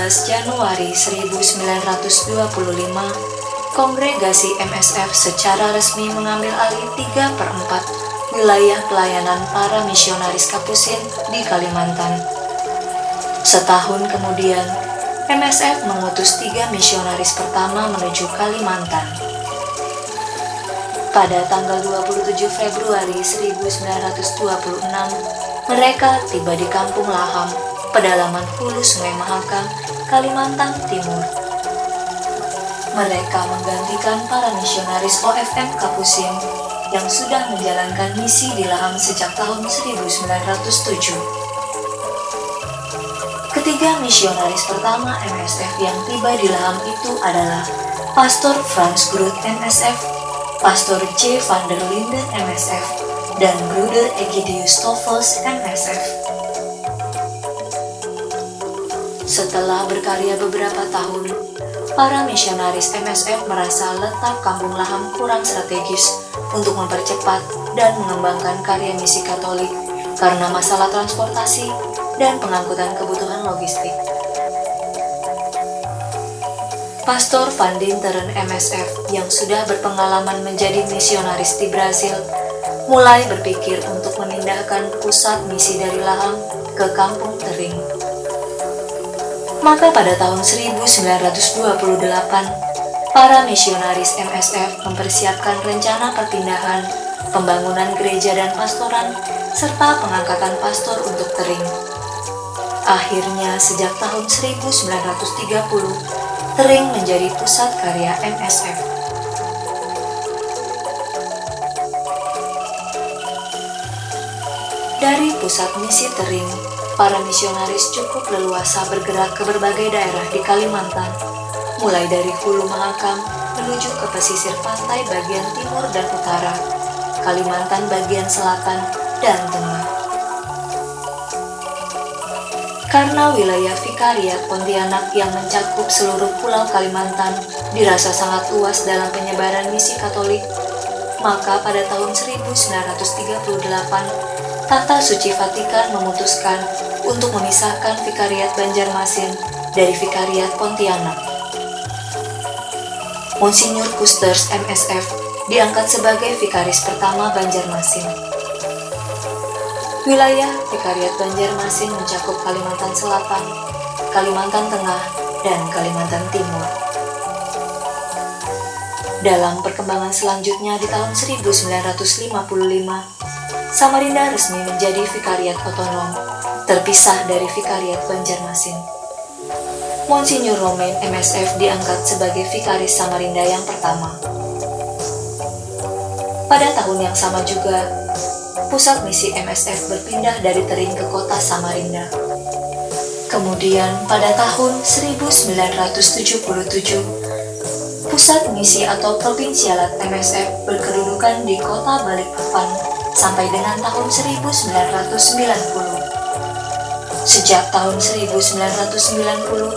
Januari 1925, kongregasi MSF secara resmi mengambil alih 3/4 wilayah pelayanan para misionaris Kapusin di Kalimantan. Setahun kemudian, MSF mengutus 3 misionaris pertama menuju Kalimantan. Pada tanggal 27 Februari 1926, mereka tiba di Kampung Laham, pedalaman hulu Sungai Mahakam, Kalimantan Timur. Mereka menggantikan para misionaris OFM Kapusin yang sudah menjalankan misi di Laham sejak tahun 1907. Ketiga misionaris pertama MSF yang tiba di Laham itu adalah Pastor Frans Groot MSF, Pastor J. van der Linden MSF, dan Bruder Egidius Stoffels MSF. Setelah berkarya beberapa tahun, para misionaris MSF merasa letak Kampung Laham kurang strategis untuk mempercepat dan mengembangkan karya misi Katolik karena masalah transportasi dan pengangkutan kebutuhan logistik. Pastor Van Dinteren MSF yang sudah berpengalaman menjadi misionaris di Brasil mulai berpikir untuk memindahkan pusat misi dari Laham ke Kampung Tering. Maka pada tahun 1928, para misionaris MSF mempersiapkan rencana perpindahan, pembangunan gereja dan pastoran, serta pengangkatan pastor untuk Tering. Akhirnya, sejak tahun 1930, Tering menjadi pusat karya MSF. Dari pusat misi Tering, para misionaris cukup leluasa bergerak ke berbagai daerah di Kalimantan, mulai dari hulu Mahakam menuju ke pesisir pantai bagian timur dan utara, Kalimantan bagian selatan dan tengah. Karena wilayah Vikariat Pontianak yang mencakup seluruh pulau Kalimantan dirasa sangat luas dalam penyebaran misi Katolik, maka pada tahun 1938, Tata Suci Vatikan memutuskan untuk memisahkan Vikariat Banjarmasin dari Vikariat Pontianak. Monsinyur Kusters MSF diangkat sebagai vikaris pertama Banjarmasin. Wilayah Vikariat Banjarmasin mencakup Kalimantan Selatan, Kalimantan Tengah, dan Kalimantan Timur. Dalam perkembangan selanjutnya di tahun 1955, Samarinda resmi menjadi vikariat otonom, terpisah dari Vikariat Banjarmasin. Monsinyur Romain MSF diangkat sebagai vikaris Samarinda yang pertama. Pada tahun yang sama juga, pusat misi MSF berpindah dari Tering ke kota Samarinda. Kemudian pada tahun 1977, pusat misi atau provinsialat MSF berkedudukan di kota Balikpapan sampai dengan tahun 1990. Sejak tahun 1990,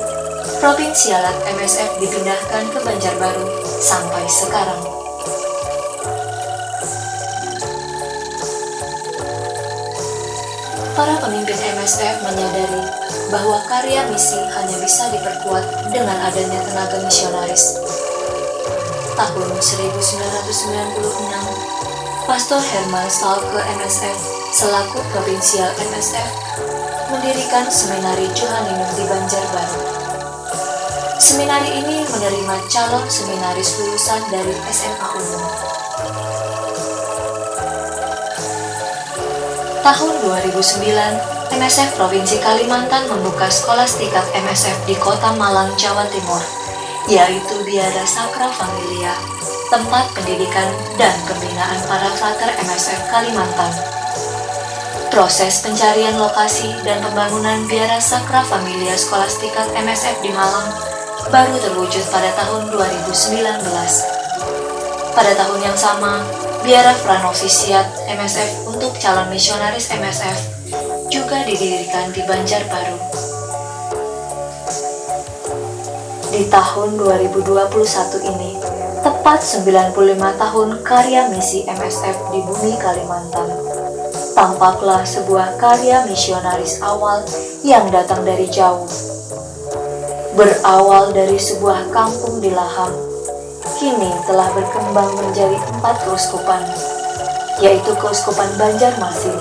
provinsialat MSF dipindahkan ke Banjarbaru sampai sekarang. Para pemimpin MSF menyadari bahwa karya misi hanya bisa diperkuat dengan adanya tenaga misionaris. Tahun 1996, Pastor Herman Salke MSF selaku provinsial MSF mendirikan Seminari Johaninum di Banjarbaru. Seminari ini menerima calon seminaris lulusan dari SMA Umum. Tahun 2009, MSF Provinsi Kalimantan membuka skolastika MSF di Kota Malang, Jawa Timur, yaitu Biara Sacra Familia, tempat pendidikan dan pembinaan para frater MSF Kalimantan. Proses pencarian lokasi dan pembangunan Biara Sacra Familia Skolastikat MSF di Malang baru terwujud pada tahun 2019. Pada tahun yang sama, Biara Pranovisiat MSF untuk calon misionaris MSF juga didirikan di Banjarbaru. Di tahun 2021 ini, tepat 95 tahun karya misi MSF di bumi Kalimantan. Tampaklah sebuah karya misionaris awal yang datang dari jauh. Berawal dari sebuah kampung di Laham, kini telah berkembang menjadi 4 keuskupan, yaitu Keuskupan Banjarmasin,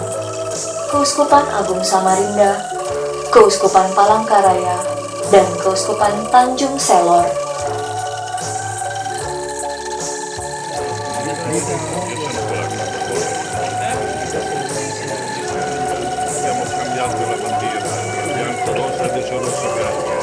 Keuskupan Agung Samarinda, Keuskupan Palangkaraya, dan Keuskupan Tanjung Selor. Abbiamo scambiato la bandiera, bianco rosa e rosso bianco.